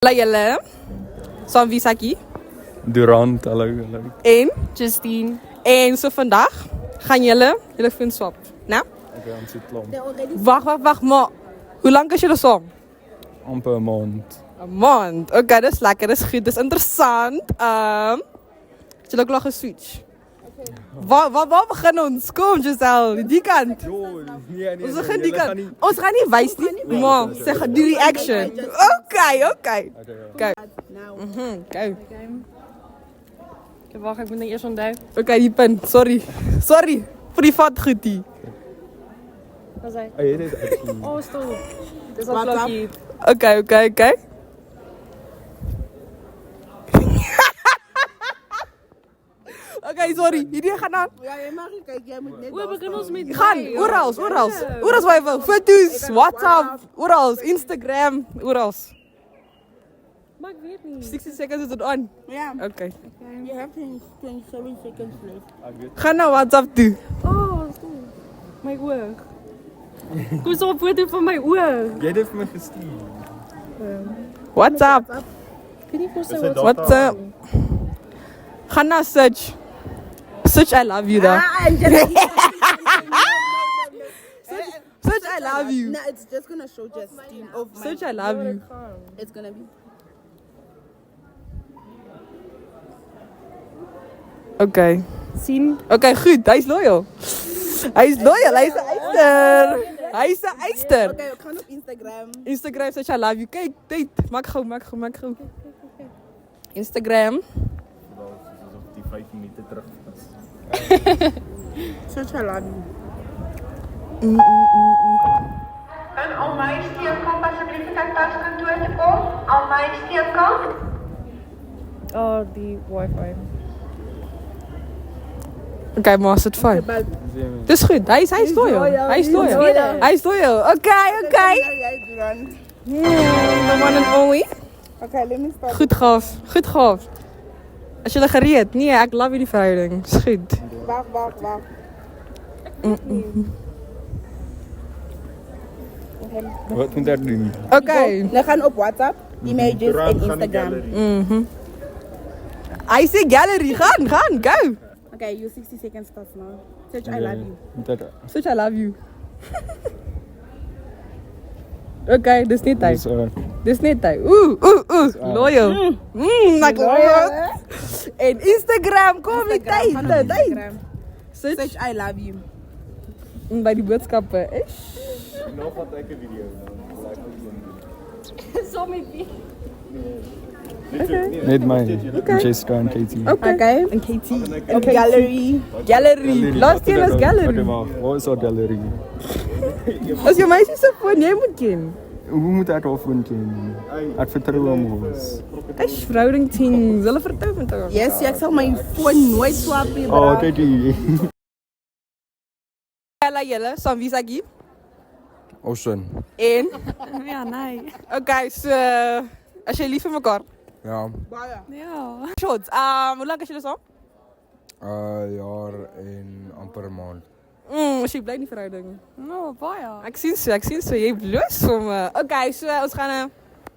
Hallo julle, saam wie is ek hier? Durant, hallo. En? Justine. En so vandag gaan julle foon swap, né? Okay, ons het klomp. Wag, maar hoe lank is julle saam? Amper 'n maand. 'n Maand. Okay, dis lekker, dis goed, dis interessant. Het julle klaar geswitch? Waar begin ons? Kom Giselle, die kant. Nee, Ons begin die kant. Ons gaan nie wys nie, maar sê die reaction. Okay. Kyk. Kyk. Wag, ek moet nou eers onthou. Okay, die punt. Sorry vir die vat goed hier. Wat sê? Jy het dit. Oh, stop. Dis al klokkie. Okay. Okay, sorry. Hierdie gaan aan. Ja, jy mag nie kyk, jy moet net. O, begin ons met Gaan oral waar jy wil. Foto's, WhatsApp, oral, Instagram, oral. Maar ek weet nie. 60 seconds is it on. Ja. Okay. You have 27 seconds left. Gaan na WhatsApp toe. Oh, stop. My oog. Kom so 'n foto van my oog. Jy het dit vir my gestuur. WhatsApp. Kan nie kos Is sy dit wat. WhatsApp. Gaan na search. Search I love you daar. Search I love you. No, it's just gonna show Justine of my. Search I love you. It's gonna be. Okay. Sien? Okay, goed. Hy's loyal. Hy's 'n eyster. Okay, we gaan op Instagram. Instagram search I love you. Kyk, tyd. Maak gou. Instagram. Asof die 5 minute terug was. Search I love you. Kan al my steenkamp asseblief net aan paskantoor toe kom? Al my steenkamp? Oh, die wifi. Okay, maar is dit fyn? Dis goed. Hy's loyal. Hy's loyal. Okay. The one and only. Okay, let me start. Goed gaaf. As jy gereed? Nee, ek love hierdie verhouding. Dis goed. Wag. Wat moet ek doen? Okay. We gaan op WhatsApp, images en Instagram. I say gallery. Gaan, go. Okay, your 60 seconds starts now. Search I love you. Search I love you. Okay, dis net hy. Loyal. Like loyal. En Instagram, kom die tyd. Search I love you. By die boodskappe. Nog wat ek 'n video So met wie? Net my. Jessica en Katie. Okay. En Katie. And gallery. Gallery. Last year was gallery. Waar is haar gallery? As jou meisie se foon jy moet ken. Hoe moet ek haar foon ken? Ek vertrou hom ons. Dis verhouding things. Hulle vertrou met haar. Yes, ek sal my phone nooit swap nie, bro. Oh, kyk hier. Hallo julle, saam wie is ek hier? Ocean. En Ja, nee. okay, so as jy lief vir mekaar. Ja. Baie. Ja. Shots. Hoe lank is julle saam? Jaar en amper 'n maand. As jy bly in die verhouding. No, baie. Ek sien so jy bloos somme. Okay, so ons gaan 'n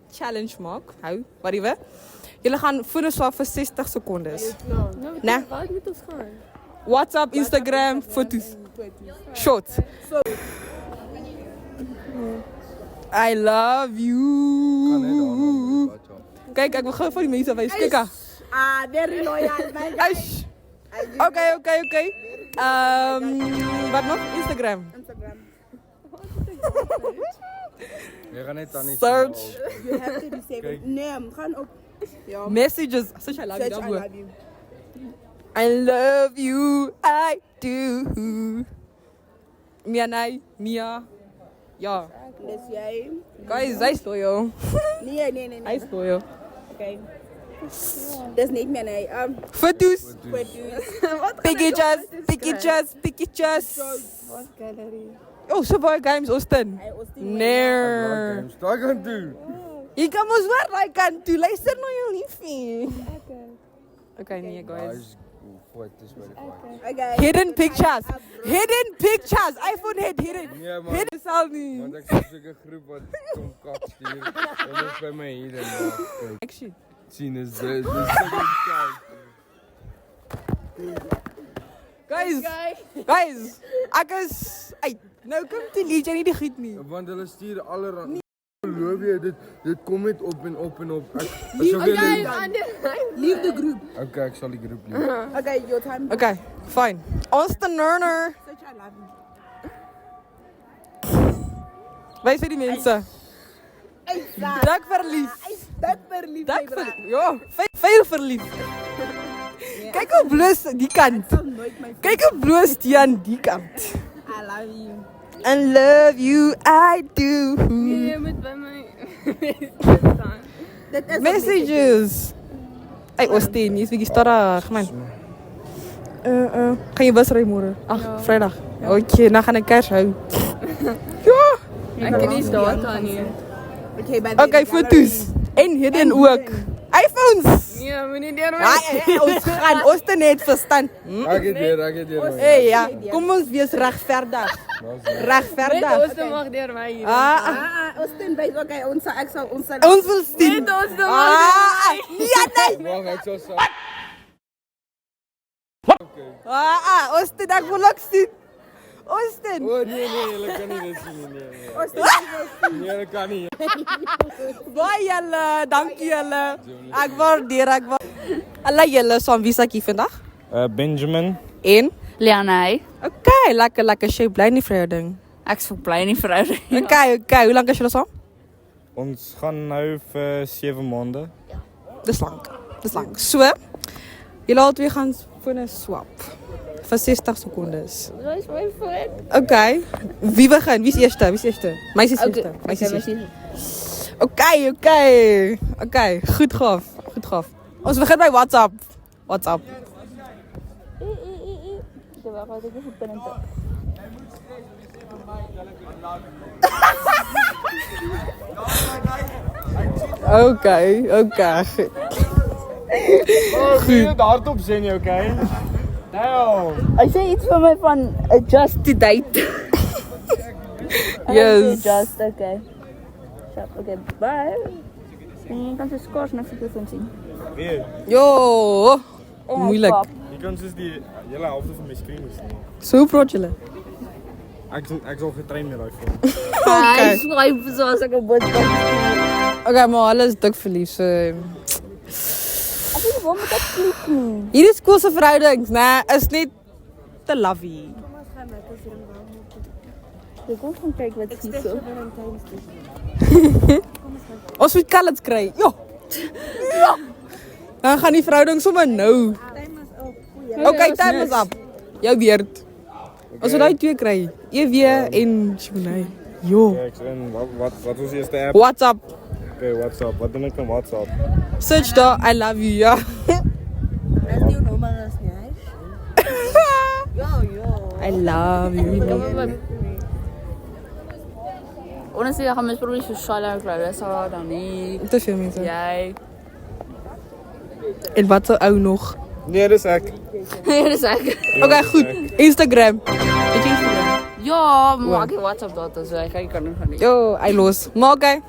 challenge maak. Hou, whatever. Julle gaan fone swap vir 60 sekondes. Nee. Wat moet ons gaan? WhatsApp, Instagram, foto's. Shots. I love you. Kyk, ek wil gou van die mense wys. Kyk. Very loyal, man. Ash. Okay. Wat nog? Instagram. Jy gaan net aan die Search. You have to disable. Nee, gaan op. Ja. Messages. Search I love Search I you. love you. I love you. I do. Mia. Ja. Dis jy. Guys, hy's loyal. Nee. Hy's loyal. Okay. Dis net meer nee. Foto's. Wat? Pictures. Wat gallery? Oh, so baie games Austin. Nee. Daai kan doen. Jy kan mos weer daai kant toe. Luister nou jou liefie. Okay, nee guys. foto's by die foto's. Okay. Hidden pictures. Hidden pictures. iPhone het hidden. Nee man, Hidden sal nie. want ek sien soke groep wat kom kak stuur. En dit is by my hier en daar. Kyk, Actually. sien is dit. Dis soke kak. Guys, ek is uit. Nou kom die liedjie nie die giet nie. Want hulle stuur allerhande. Geloof jy, dit kom net op en op en op. Ek sou wil Leave the group. Okay, ek sal die groep leef. Okay, your time. Okay, fine. Ons te Nerner. Such I love you. Wys vir die mense. Dik verlief. Dik verlief. Dik verlief. Ja, veel verlief. Kyk hoe bloos die kant. Nooit my Kyk hoe bloos die aan die kant. I love you. I love you, I do. Jy moet by my Dit is Messages. Hey, Austin, jy's bietjie stadig, man. Gaan jy bus ry môre? Ag, Vrydag. Okay, nou gaan ek kers hou. Ja. Ek ken nie data nie. Okay, by Okay, foto's. En hidden ook. iPhones. Nee, moenie deur my. Ja, ons gaan Austin net verstaan. Ek het hier. Hey, ja, kom ons wees regverdig. Net Regverdig. ons mag deur my hier. Austin, by okay, ons Ons wil sien. Net ons mag Nee, nee. Wag, ek sal sê. Austin, ek wil ook sien. Austin. O nee, julle kan nie dit sien nie. Nee. Nee, julle kan nie. Baie julle, dankie julle. Ek waardeer. Alle julle saam wie sak hier vandag? Benjamin. En Lianai. okay, lekker sy bly nie vir jou ding. Ek's so bly nie vir jou. Okay, hoe lank is julle saam? Ons gaan nou vir 7 maande. Dis lank. So, julle albei gaan fone swap vir 60 sekondes. Dis my foon. Okay. Wie begin? Wie's eerste? Meisie se eerste. Okay. Goed gaaf. Ons begin by WhatsApp. Okay. Goed. Hardop sê nie, okay? Nou. Hy sê iets vir my van adjust to date. Yes. Just okay. Okay, bye. Jy kan se skors na vir jou sien. Weer. Jo. Moeilik. Jy kan soos die hele helfte van my skerm sien. So praat julle. Ek sal getrain met daai foon. Okay. Skryf soos ek 'n boodskap. Okay, maar hulle is dik verlief, so Ek weet nie waar moet ek klik nie. hierdie skoolse verhoudings, né, is net te lovey. Ek kom van kyk wat hier so. Ons moet colours kry. Ja. Dan gaan die verhouding sommer nou. Okay, time is up. Jou beurt. Ons moet daai twee kry. EW en Shunai. Jo. Ek sê wat was die eerste app? WhatsApp. Okay, WhatsApp. Wat doen ek op WhatsApp? Search daar I love you, ja. Dis die nommer is nie. I love you. Honestly, ek gaan mens probeer sosiale kry. Dis al dan nie. Te veel mense. Jy. En wat se ou nog? Nee, dis ek. Dis ek. Okay, goed. Instagram. Het jy Instagram? Ja, maar ek het WhatsApp data so ek kan nie gaan nie. Jo, hy los. Maar okay.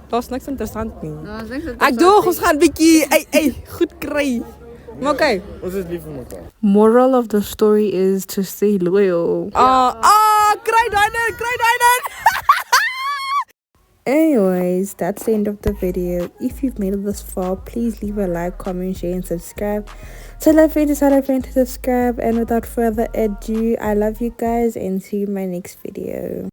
Daar's niks interessant nie. Nou, ek dink Ek dog ons gaan bietjie goed kry. Maar okay. Ons is lief vir mekaar. Moral of the story is to stay loyal. Kry daai dan. Anyways, that's the end of the video. If you've made it this far, please leave a like, comment, share, and subscribe. Tell a friend to subscribe. And without further ado, I love you guys and see you in my next video.